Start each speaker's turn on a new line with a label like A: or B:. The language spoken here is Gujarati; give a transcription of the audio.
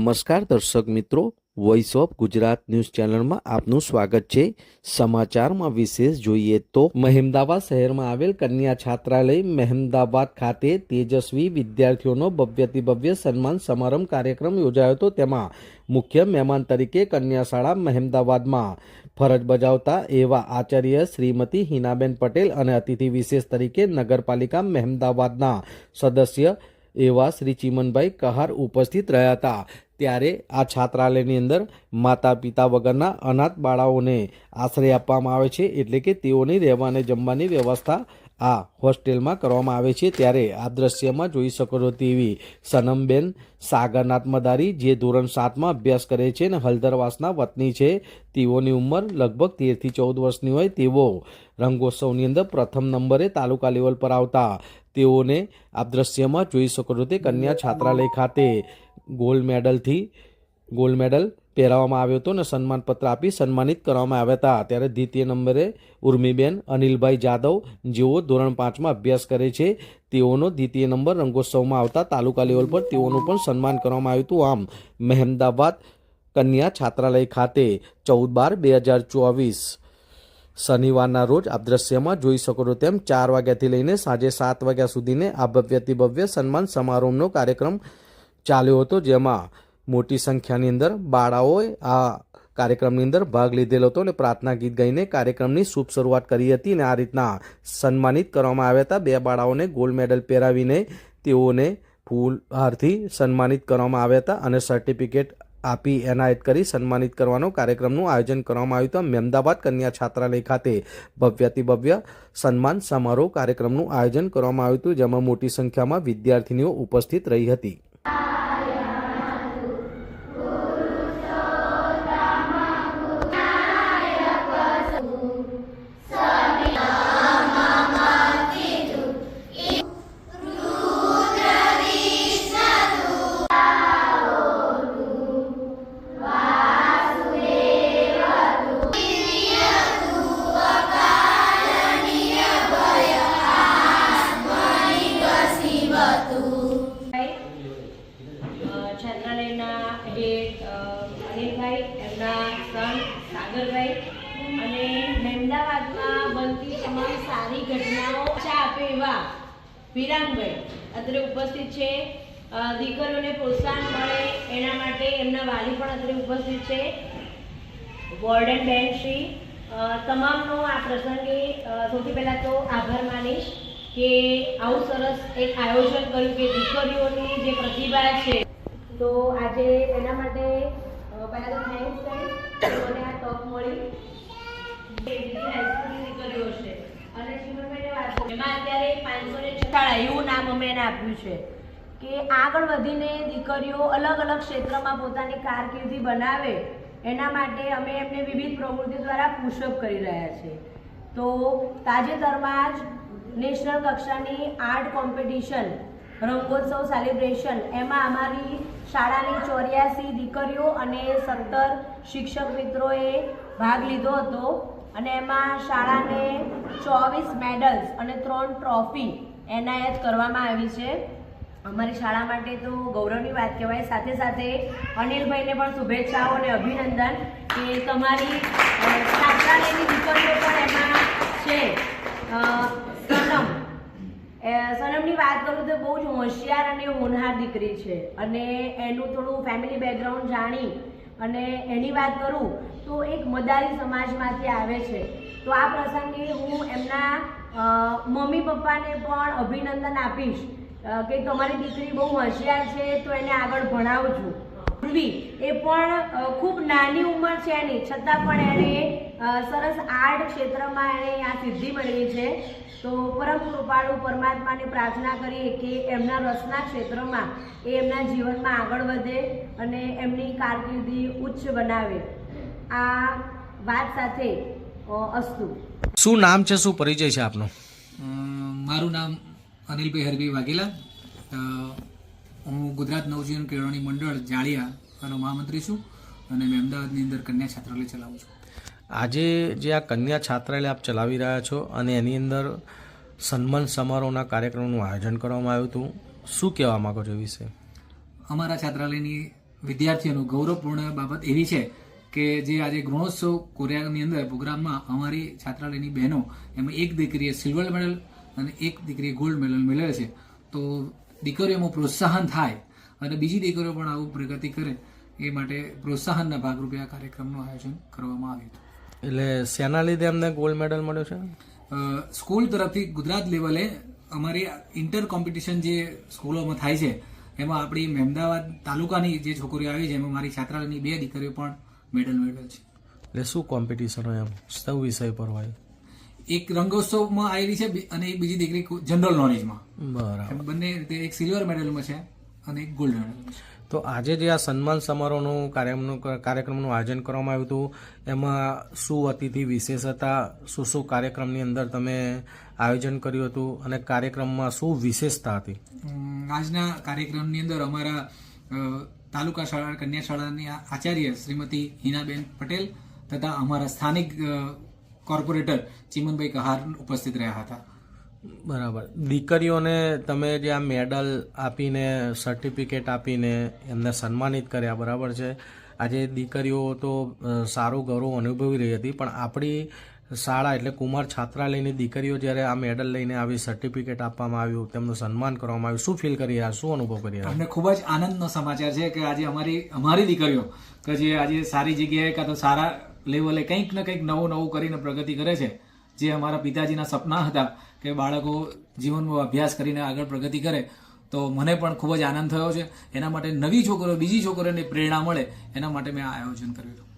A: નમસ્કાર દર્શક મિત્રો, વોઇસ ઓફ ગુજરાત ન્યૂઝ ચેનલમાં આપનું સ્વાગત છે। સમાચારમાં વિશેષ જોઈએ તો મહેમદાવાદ શહેરમાં આવેલ કન્યા છાત્રાલય મહેમદાવાદ ખાતે તેજસ્વી વિદ્યાર્થીઓનો ભવ્યથી ભવ્ય સન્માન સમારંભ કાર્યક્રમ યોજાયો હતો। તેમાં મુખ્ય મહેમાન તરીકે કન્યા શાળા મહેમદાવાદમાં ફરજ બજાવતા એવા આચાર્ય શ્રીમતી હિનાબેન પટેલ અને અતિથિ વિશેષ તરીકે નગરપાલિકા મહેમદાવાદના સદસ્ય એવા શ્રી ચીમનભાઈ કહાર ઉપસ્થિત રહ્યા હતા। ત્યારે આ છાત્રાલયની અંદર માતા પિતા વગરના અનાથ બાળાઓને આશ્રય આપવામાં આવે છે, એટલે કે તેઓની રહેવા અને જમવાની વ્યવસ્થા આ હોસ્ટેલમાં કરવામાં આવે છે। ત્યારે આ દ્રશ્યમાં જોઈ શકો છો તેવી સનમબેન સાગરનાથ મદારી, જે ધોરણ 7માં અભ્યાસ કરે છે અને હલદરવાસના વતની છે। તેઓની ઉંમર લગભગ 13 થી 14 વર્ષની હોય। તેઓ રંગોત્સવની અંદર પ્રથમ નંબરે તાલુકા લેવલ પર આવતા તેઓને આ દ્રશ્યમાં જોઈ શકો છો તે કન્યા છાત્રાલય ખાતે ગોલ્ડ મેડલ પહેરાવવામાં આવ્યો હતો અને સન્માનપત્ર આપી સન્માનિત કરવામાં આવ્યા હતા। ત્યારે દ્વિતીય નંબરે ઉર્મિબેન અનિલભાઈ જાદવ, જેઓ ધોરણ 5માં અભ્યાસ કરે છે, તેઓનો દ્વિતીય નંબર રંગોત્સવમાં આવતા તાલુકા લેવલ પર તેઓનું પણ સન્માન કરવામાં આવ્યું હતું। આમ મહેમદાવાદ કન્યા છાત્રાલય ખાતે 14/12/2024 શનિવારના રોજ આ દ્રશ્યમાં જોઈ શકો છો તેમ 4 વાગ્યાથી લઈને સાંજે 7 વાગ્યા સુધીને આ ભવ્યથી ભવ્ય સન્માન સમારોહનો કાર્યક્રમ ચાલ્યો હતો, જેમાં મોટી સંખ્યાની અંદર બાળાઓએ આ કાર્યક્રમની અંદર ભાગ લીધેલો હતો અને પ્રાર્થના ગીત ગાઈને કાર્યક્રમની શુભ શરૂઆત કરી હતી અને આ રીતના સન્માનિત કરવામાં આવ્યા હતા। 2 બાળાઓને ગોલ્ડ મેડલ પહેરાવીને તેઓને ફૂલહારથી સન્માનિત કરવામાં આવ્યા હતા અને સર્ટિફિકેટ આપી એનાયત કરી સન્માનિત કરવાનો કાર્યક્રમનું આયોજન કરવામાં આવ્યું હતું। મહેમદાવાદ કન્યા છાત્રાલય ખાતે ભવ્યથી ભવ્ય સન્માન સમારોહ કાર્યક્રમનું આયોજન કરવામાં આવ્યું હતું, જેમાં મોટી સંખ્યામાં વિદ્યાર્થીનીઓ ઉપસ્થિત રહી હતી।
B: છાત્રાલયના હેડ અનિલભાઈ, એમના સન સાગરભાઈ અને મહેમદાવાદમાં બનતી તમામ સારી ઘટનાઓ આપે એવા વિરામભાઈ અત્રે ઉપસ્થિત છે। દીકરીઓને પ્રોત્સાહન મળે એના માટે એમના વાલી પણ અત્રે ઉપસ્થિત છે। વોર્ડન બેન શ્રી તમામનો આ પ્રસંગે સૌથી પહેલાં તો આભાર માનીશ કે આવું સરસ એક આયોજન કર્યું કે દીકરીઓની જે પ્રતિભા છે, તો આજે એના માટે પહેલાં તો થેન્ક્સ કહીશ કે મને આ તક મળી। હાઈસ્કૂલની દીકરીઓ છે અને ચીમનભાઈને વાત એમાં અત્યારે 546 એવું નામ અમે એને આપ્યું છે કે આગળ વધીને દીકરીઓ અલગ અલગ ક્ષેત્રમાં પોતાની કારકિર્દી બનાવે, એના માટે અમે એમને વિવિધ પ્રવૃત્તિઓ દ્વારા પુશઅપ કરી રહ્યા છીએ। તો તાજેતરમાં જ નેશનલ કક્ષાની આર્ટ કોમ્પિટિશન રંગોત્સવ સેલિબ્રેશન, એમાં અમારી શાળાની 84 દીકરીઓ અને 17 શિક્ષક મિત્રોએ ભાગ લીધો હતો અને એમાં શાળાને 24 મેડલ્સ અને 3 ટ્રોફી એનાયત કરવામાં આવી છે। અમારી શાળા માટે તો ગૌરવની વાત કહેવાય। સાથે સાથે અનિલભાઈને પણ શુભેચ્છાઓ અને અભિનંદન કે તમારી છાત્રાલયની દીકરીઓ પણ એમાં છે। સનમની વાત કરું તો બહુ જ હોશિયાર અને હોનહાર દીકરી છે અને એનું થોડું ફેમિલી બેકગ્રાઉન્ડ જાણી અને એની વાત કરું તો એક મદારી સમાજમાંથી આવે છે। તો આ પ્રસંગે હું એમના મમ્મી પપ્પાને પણ અભિનંદન આપીશ કે તમારી દીકરી બહુ હોશિયાર છે, તો એને આગળ ભણાવજો। પૂર્વી એ પણ ખૂબ નાની ઉંમર છે એની, છતાં પણ એણે સરસ આર્ટ ક્ષેત્રમાં એણે આ સિદ્ધિ મેળવી છે। તો પરમ કૃપાળુ પરમાત્માને પ્રાર્થના કરીએ કે એમના રસના ક્ષેત્રમાં એ એમના જીવનમાં આગળ વધે અને એમની કારકિર્દી ઉચ્ચ બનાવે। આ વાત સાથે અસ્તુ।
A: શું નામ છે, શું પરિચય છે આપનો?
C: મારું નામ અનિલભાઈ હરભાઈ વાઘેલા, હું ગુજરાત નવજીવન કેળવણી મંડળ જાળિયાનો મહામંત્રી છું અને મેં અમદાવાદની અંદર કન્યા છાત્રાલય ચલાવું છું।
A: આજે જે આ કન્યા છાત્રાલય આપ ચલાવી રહ્યા છો અને એની અંદર સન્માન સમારોહના કાર્યક્રમનું આયોજન કરવામાં આવ્યું હતું, શું કહેવા માગો છો એ વિશે?
C: અમારા છાત્રાલયની વિદ્યાર્થીઓનું ગૌરવપૂર્ણ બાબત એવી છે કે જે આજે ગુણોત્સવ કોરિયાની અંદર પ્રોગ્રામમાં અમારી છાત્રાલયની બહેનો એમાં એક દીકરીએ સિલ્વર મેડલ અને એક દીકરીએ ગોલ્ડ મેડલ મેળવેલ છે. તો દીકરીઓમાં પ્રોત્સાહન થાય અને બીજી દીકરીઓ પણ આવું પ્રગતિ કરે એ માટે પ્રોત્સાહનના ભાગરૂપે આ કાર્યક્રમનું આયોજન કરવામાં આવ્યું હતું.
D: એટલે શેના લીધે અમને ગોલ્ડ મેડલ મળ્યો છે?
C: સ્કૂલ તરફથી ગુજરાત લેવલે અમારી ઇન્ટર કોમ્પિટિશન જે સ્કૂલોમાં થાય છે એમાં આપણી મહેમદાવાદ તાલુકાની જે છોકરીઓ આવી છે એમાં મારી છાત્રાલયની 2 દીકરીઓ પણ મેડલ મેળવેલ છે.
D: એટલે શું કોમ્પિટિશન હોય એમ? સૌ વિષય પર હોય?
C: એક રંગોત્સવમાં આવેલી છે અને એક બીજી દીકરી જનરલ નોલેજમાં.
D: બરાબર.
C: બંને રીતે એક સિલ્વર મેડલમાં છે અને એક ગોલ્ડ મેડલમાં છે.
D: તો આજે જે આ સન્માન સમારોહનું કાર્યક્રમનું આયોજન કરવામાં આવ્યું હતું એમાં શું અતિથિ વિશેષ હતા? શું કાર્યક્રમની અંદર તમે આયોજન કર્યું હતું અને કાર્યક્રમમાં શું વિશેષતા હતી?
C: આજના કાર્યક્રમની અંદર અમારા તાલુકા શાળા કન્યા શાળાની આચાર્ય શ્રીમતી હિનાબેન પટેલ તથા અમારા સ્થાનિક કોર્પોરેટર ચીમનભાઈ કહાર ઉપસ્થિત રહ્યા હતા.
D: બરાબર. દીકરીઓને તમે જે આ મેડલ આપીને સર્ટિફિકેટ આપીને એમને સન્માનિત કર્યા, બરાબર છે. આજે દીકરીઓ તો સારું ગૌરવ અનુભવી રહી હતી, પણ આપણી શાળા એટલે કુમાર છાત્રાલયની દીકરીઓ જ્યારે આ મેડલ લઈને આવી, સર્ટિફિકેટ આપવામાં આવ્યું, તેમનું સન્માન કરવામાં આવ્યું, શું ફીલ કરી રહ્યા, શું અનુભવ કરી રહ્યા?
C: અમને ખૂબ જ આનંદનો સમાચાર છે કે આજે અમારી દીકરીઓ કે જે આજે સારી જગ્યાએ કાં તો સારા લેવલે કંઈક ને કંઈક નવું કરીને પ્રગતિ કરે છે. જે અમારા પિતાજીના સપના હતા કે બાળકો જીવનમાં અભ્યાસ કરીને આગળ પ્રગતિ કરે, તો મને પણ ખૂબ જ આનંદ થયો છે. એના માટે નવી છોકરીઓ બીજી છોકરીઓને પ્રેરણા મળે એના માટે મેં આ આયોજન કર્યું હતું.